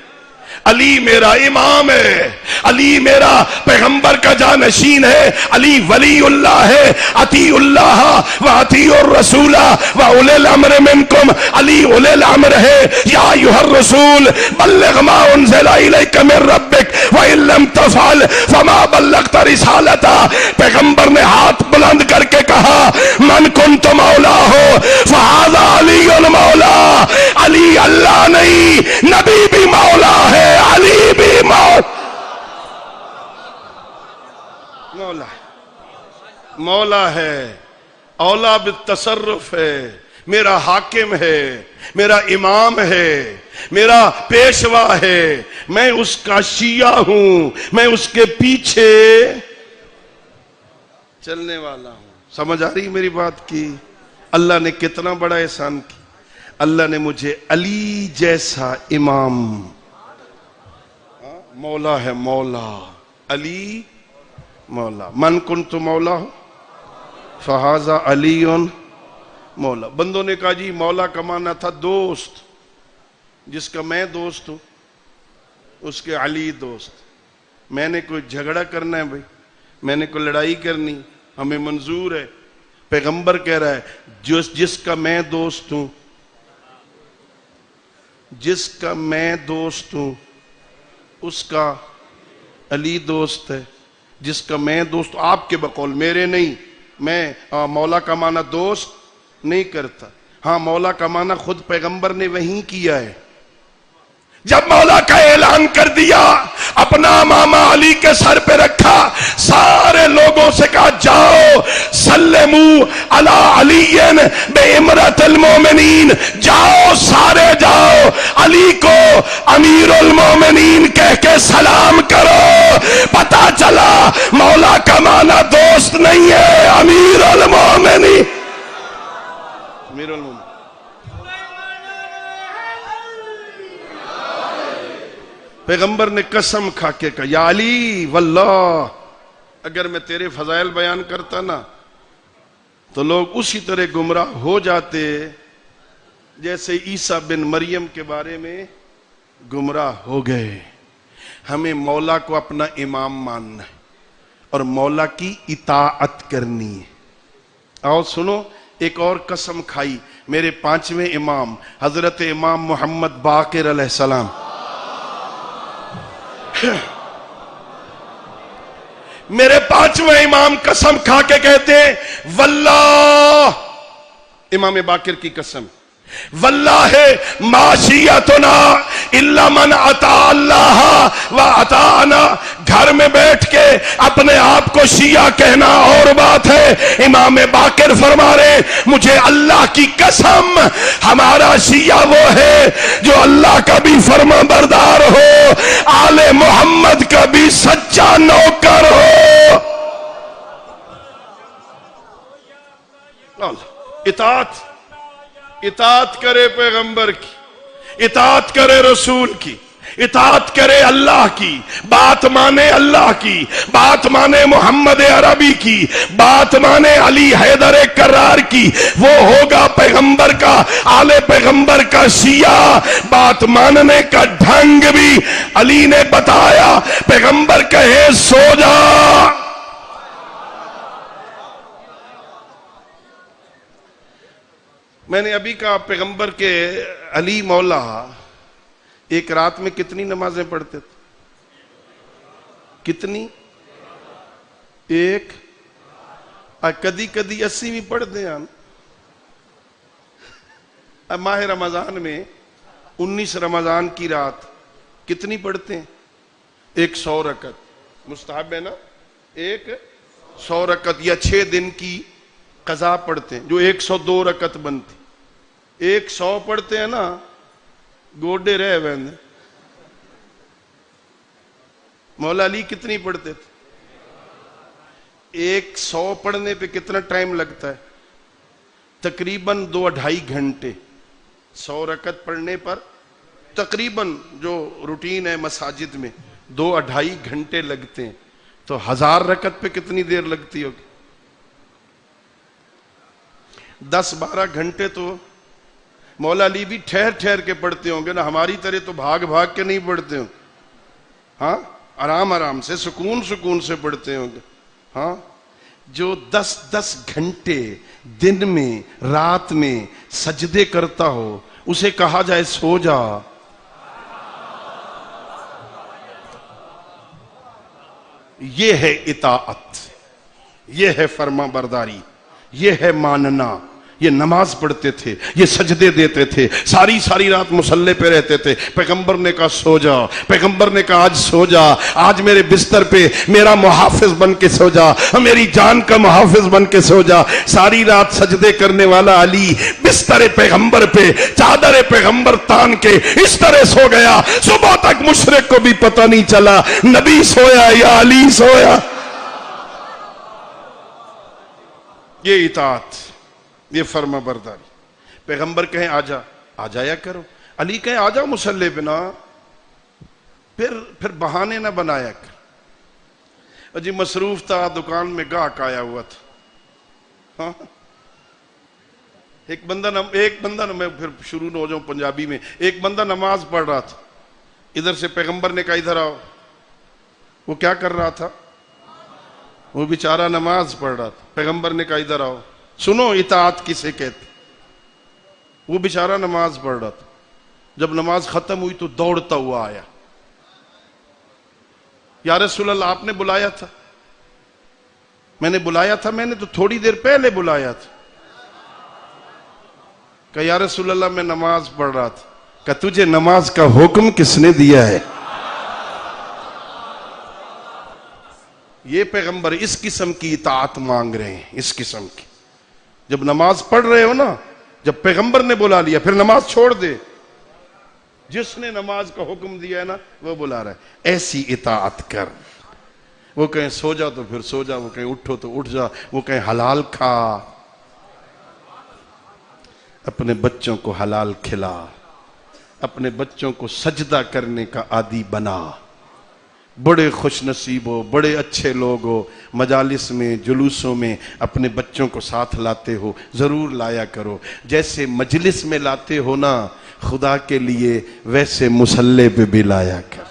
علی میرا امام ہے، علی میرا پیغمبر کا جانشین ہے، علی ولی اللہ ہے، اطیع اللہ و اطیع الرسول و اولی الامر منکم، علی اولی الامر ہے۔ یا ایھا الرسول بلغ ما انزل الیک من ربک وان لم تفعل فما بلغت رسالتہ۔ پیغمبر نے ہاتھ بلند کر کے کہا من کنت مولا ہو فہذا علی المولا، علی اللہ نہیں نبی بھی مولا ہے، علی بھی مولا ہے، اولا بالتصرف ہے، میرا حاکم ہے، میرا امام ہے، میرا پیشوا ہے، میں اس کا شیعہ ہوں، میں اس کے پیچھے چلنے والا ہوں۔ سمجھ آ رہی میری بات کی؟ اللہ نے کتنا بڑا احسان کیا، اللہ نے مجھے علی جیسا امام، مولا ہے، مولا علی مولا، من کنت مولا فہذا علی مولا۔ بندوں نے کہا جی مولا کا معنی تھا دوست، جس کا میں دوست ہوں اس کے علی دوست۔ میں نے کوئی جھگڑا کرنا ہے بھائی، میں نے کوئی لڑائی کرنی، ہمیں منظور ہے۔ پیغمبر کہہ رہا ہے جس کا میں دوست ہوں، جس کا میں دوست ہوں اس کا علی دوست ہے، جس کا میں دوست، آپ کے بقول، میرے نہیں، میں مولا کا معنی دوست نہیں کرتا۔ ہاں مولا کا معنی خود پیغمبر نے وہیں کیا ہے۔ جب مولا کا اعلان کر دیا، اپنا ماما علی کے سر پہ رکھا، سارے لوگوں سے کہا جاؤ سلموا علی علی بامرۃ المومنین، جاؤ سارے جاؤ علی کو امیر المومنین کہہ کے سلام کرو۔ پتہ چلا مولا کا معنی دوست نہیں ہے، امیر المومنین، امیر المومنین۔ پیغمبر نے قسم کھا کے کہا یا علی واللہ، اگر میں تیرے فضائل بیان کرتا نا تو لوگ اسی طرح گمراہ ہو جاتے جیسے عیسیٰ بن مریم کے بارے میں گمراہ ہو گئے۔ ہمیں مولا کو اپنا امام ماننا ہے اور مولا کی اطاعت کرنی ہے۔ آؤ سنو، ایک اور قسم کھائی میرے پانچویں امام حضرت امام محمد باقر علیہ السلام۔ میرے پانچویں امام قسم کھا کے کہتے ہیں واللہ، امام باقر کی قسم، واللہ ما شیعتنا الا من اطاع اللہ و اطاعنا۔ گھر میں بیٹھ کے اپنے آپ کو شیعہ کہنا اور بات ہے، امام باقر فرما رہے مجھے اللہ کی قسم ہمارا شیعہ وہ ہے جو اللہ کا بھی فرما بردار ہو، آل محمد کا بھی سچا نوکر ہو۔ اطاعت کرے پیغمبر کی، اطاعت کرے رسول کی، اطاعت کرے اللہ کی، بات مانے اللہ کی، بات مانے محمد عربی کی، بات مانے علی حیدر کرار کی، وہ ہوگا پیغمبر کا، آل پیغمبر کا شیعہ۔ بات ماننے کا ڈھنگ بھی علی نے بتایا، پیغمبر کہے سو جا، میں نے ابھی کہا پیغمبر کے علی مولا ایک رات میں کتنی نمازیں پڑھتے تھے؟ کتنی؟ ایک، کدی کدی 80 بھی پڑھتے ہیں۔ اب ماہ رمضان میں 19 رمضان کی رات کتنی پڑھتے ہیں؟ 100 رکعت، مستحب ہے نا، 100 رکعت، یا 6 دن کی قضا پڑھتے ہیں جو 102 رکعت بنتی۔ 100 پڑھتے ہیں نا، گوڈے رہ ویند۔ مولا علی کتنی پڑھتے تھے؟ 100 پڑھنے پہ کتنا ٹائم لگتا ہے؟ تقریباً 2-2.5 گھنٹے۔ 100 رکعت پڑھنے پر تقریباً جو روٹین ہے مساجد میں 2-2.5 گھنٹے لگتے ہیں، تو 1000 رکعت پہ کتنی دیر لگتی ہوگی؟ 10-12 گھنٹے تو مولا علی بھی ٹھہر ٹھہر کے پڑھتے ہوں گے نا، ہماری طرح تو بھاگ بھاگ کے نہیں پڑھتے ہوں، ہاں آرام آرام سے سکون سکون سے پڑھتے ہوں گے. ہاں جو 10 گھنٹے دن میں رات میں سجدے کرتا ہو اسے کہا جائے سو جا. یہ ہے اطاعت، یہ ہے فرما برداری، یہ ہے ماننا. یہ نماز پڑھتے تھے، یہ سجدے دیتے تھے، ساری ساری رات مصلی پہ رہتے تھے. پیغمبر نے کہا سو جا، پیغمبر نے کہا آج سو جا، آج میرے بستر پہ میرا محافظ بن کے سو جا، میری جان کا محافظ بن کے سو جا. ساری رات سجدے کرنے والا علی بستر پیغمبر پہ چادر پیغمبر تان کے اس طرح سو گیا، صبح تک مشرک کو بھی پتہ نہیں چلا نبی سویا یا علی سویا. یہ اطاعت، یہ فرما برداری. پیغمبر کہیں آجا، آ جایا کرو. علی کہیں آجا مصلی پہ نا، پھر بہانے نہ بنایا کر. جی مصروف تھا، دکان میں گاہک آیا ہوا تھا. ہاں ایک بندہ میں پھر شروع نہ ہو جاؤں پنجابی میں. ایک بندہ نماز پڑھ رہا تھا، ادھر سے پیغمبر نے کہا ادھر آؤ. وہ کیا کر رہا تھا؟ وہ بیچارہ نماز پڑھ رہا تھا. پیغمبر نے کہا ادھر آؤ. سنو اطاعت کسے کہتے. وہ بیچارہ نماز پڑھ رہا تھا، جب نماز ختم ہوئی تو دوڑتا ہوا آیا. یا رسول اللہ آپ نے بلایا تھا؟ میں نے بلایا تھا، میں نے تو تھوڑی دیر پہلے بلایا تھا. کہ یا رسول اللہ میں نماز پڑھ رہا تھا. کہ تجھے نماز کا حکم کس نے دیا ہے؟ یہ پیغمبر اس قسم کی اطاعت مانگ رہے ہیں، اس قسم کی. جب نماز پڑھ رہے ہو نا، جب پیغمبر نے بلا لیا پھر نماز چھوڑ دے. جس نے نماز کا حکم دیا ہے نا وہ بلا رہا ہے. ایسی اطاعت کر. وہ کہیں سو جا تو پھر سو جا، وہ کہیں اٹھو تو اٹھ جا، وہ کہیں حلال کھا. اپنے بچوں کو حلال کھلا، اپنے بچوں کو سجدہ کرنے کا عادی بنا. بڑے خوش نصیب ہو، بڑے اچھے لوگ ہو، مجالس میں جلوسوں میں اپنے بچوں کو ساتھ لاتے ہو، ضرور لایا کرو. جیسے مجلس میں لاتے ہو نا خدا کے لیے، ویسے مصلی پہ بھی لایا کر.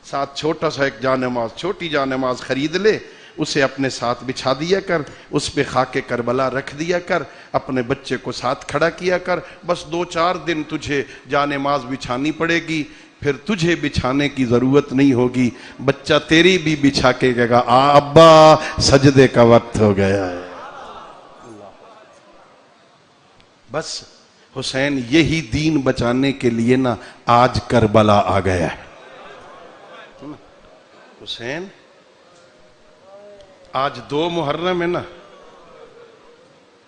ساتھ چھوٹا سا ایک جانماز، چھوٹی جانماز خرید لے، اسے اپنے ساتھ بچھا دیا کر، اس پہ خاک کربلا رکھ دیا کر، اپنے بچے کو ساتھ کھڑا کیا کر. بس 2-4 دن تجھے جانماز بچھانی پڑے گی، پھر تجھے بچھانے کی ضرورت نہیں ہوگی. بچہ تیری بھی بچھا کے کہے گا ابا سجدے کا وقت ہو گیا ہے. بس حسین یہی دین بچانے کے لیے نا آج کربلا آ گیا ہے. حسین آج 2 محرم ہے نا،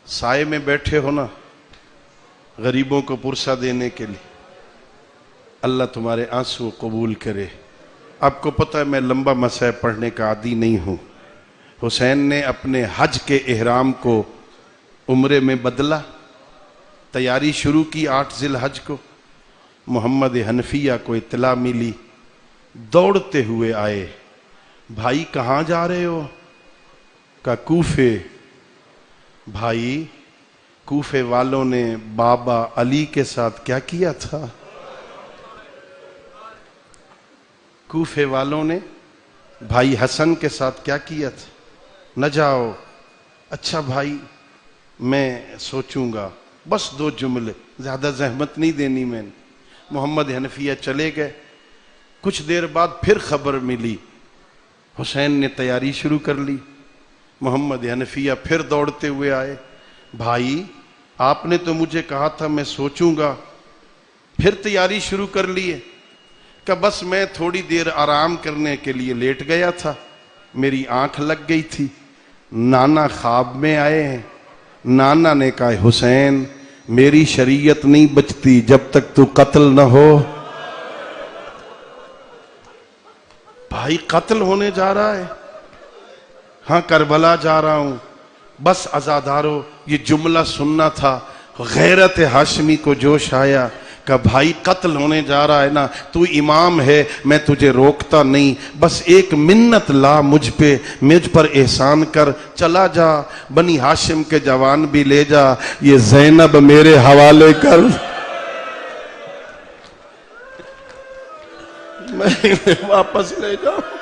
سائے میں بیٹھے ہو نا غریبوں کو پرسہ دینے کے لیے. اللہ تمہارے آنسو قبول کرے. آپ کو پتہ ہے میں لمبا مسئلہ پڑھنے کا عادی نہیں ہوں. حسین نے اپنے حج کے احرام کو عمرے میں بدلا، تیاری شروع کی 8 ذی الحج کو. محمد حنفیہ کو اطلاع ملی، دوڑتے ہوئے آئے. بھائی کہاں جا رہے ہو؟ کہا کوفے. بھائی کوفے والوں نے بابا علی کے ساتھ کیا کیا تھا؟ کوفے والوں نے بھائی حسن کے ساتھ کیا کیا تھا؟ نہ جاؤ. اچھا بھائی میں سوچوں گا، بس 2 جملے، زیادہ زحمت نہیں دینی میں نے. محمد حنفیہ چلے گئے. کچھ دیر بعد پھر خبر ملی، حسین نے تیاری شروع کر لی. محمد حنفیہ پھر دوڑتے ہوئے آئے. بھائی آپ نے تو مجھے کہا تھا میں سوچوں گا، پھر تیاری شروع کر لیے. کہ بس میں تھوڑی دیر آرام کرنے کے لیے لیٹ گیا تھا، میری آنکھ لگ گئی تھی. نانا خواب میں آئے ہیں. نانا نے کہا حسین میری شریعت نہیں بچتی جب تک تو قتل نہ ہو. بھائی قتل ہونے جا رہا ہے؟ ہاں کربلا جا رہا ہوں. بس عزادارو یہ جملہ سننا تھا. غیرت ہاشمی کو جوش آیا. کہ بھائی قتل ہونے جا رہا ہے نا، تو امام ہے، میں تجھے روکتا نہیں، بس ایک منت لا مجھ پر احسان کر، چلا جا بنی ہاشم کے جوان بھی لے جا، یہ زینب میرے حوالے کر، میں واپس لے جاؤں،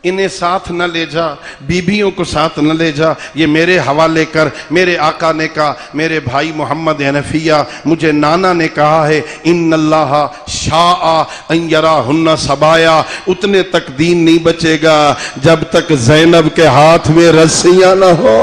انہیں ساتھ نہ لے جا، بیبیوں کو ساتھ نہ لے جا، یہ میرے حوالے کر۔ میرے آقا نے کہا، میرے بھائی محمد حنفیہ، مجھے نانا نے کہا ہے ان اللہ شاء ان یراہن سبایا، اتنے تک دین نہیں بچے گا جب تک زینب کے ہاتھ میں رسیاں نہ ہو۔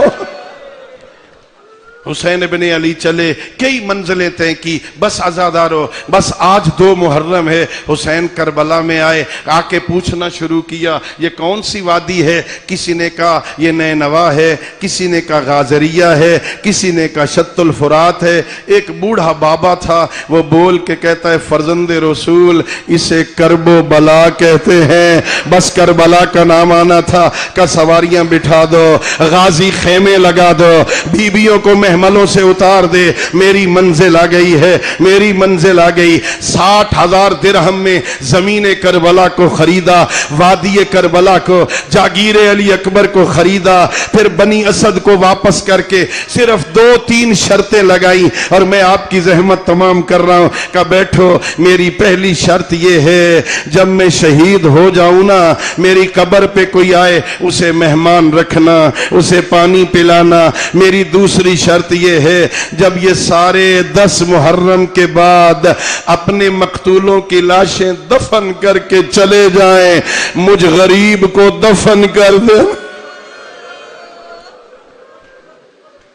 حسین ابن علی چلے، کئی منزلیں طے کی، بس عزادارو، بس آج 2 محرم ہے۔ حسین کربلا میں آئے، آ کے پوچھنا شروع کیا یہ کون سی وادی ہے؟ کسی نے کہا یہ نینوا ہے، کسی نے کہا غازریہ ہے، کسی نے کہا شط الفرات ہے۔ ایک بوڑھا بابا تھا، وہ بول کے کہتا ہے فرزند رسول اسے کرب و بلا کہتے ہیں، بس کربلا کا نام آنا تھا، کہ سواریاں بٹھا دو، غازی خیمے لگا دو، بیویوں کو محملوں سے اتار دے، میری منزل آ گئی ہے، میری منزل آ گئی۔ 60,000 درہم میں زمین کربلا کو خریدا، وادی کربلا کو، جاگیر علی اکبر کو خریدا، پھر بنی اسد کو واپس کر کے صرف 2-3 شرطیں لگائیں، اور میں آپ کی زحمت تمام کر رہا ہوں کہ بیٹھو۔ میری پہلی شرط یہ ہے جب میں شہید ہو جاؤں نا، میری قبر پہ کوئی آئے اسے مہمان رکھنا، اسے پانی پلانا۔ میری دوسری شرط یہ ہے جب یہ سارے 10 محرم کے بعد اپنے مقتولوں کی لاشیں دفن کر کے چلے جائیں، مجھ غریب کو دفن کر دے۔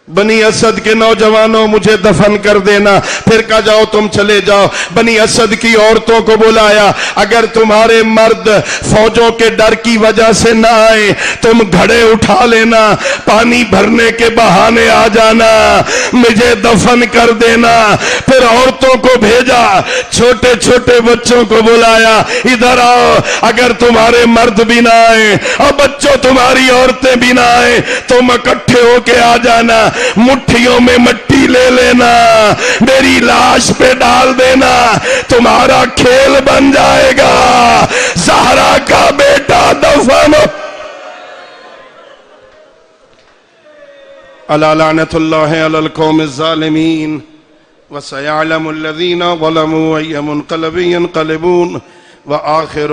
بنی اسد کے نوجوانوں مجھے دفن کر دینا۔ پھر کہا جاؤ تم چلے جاؤ۔ بنی اسد کی عورتوں کو بلایا، اگر تمہارے مرد فوجوں کے ڈر کی وجہ سے نہ آئے تم گھڑے اٹھا لینا، پانی بھرنے کے بہانے آ جانا، مجھے دفن کر دینا۔ پھر عورتوں کو بھیجا، چھوٹے چھوٹے بچوں کو بلایا، ادھر آؤ، اگر تمہارے مرد بھی نہ آئے اور بچوں تمہاری عورتیں بھی نہ آئے تم اکٹھے ہو کے آ جانا، مٹھیوں میں مٹی لے لینا، میری لاش پہ ڈال دینا، تمہارا کھیل بن جائے گا، زہرا کا بیٹا دفن۔ الا لعنت اللہ علی القوم الظالمین وسيعلم الذين ظلموا أي منقلب ينقلبون وآخر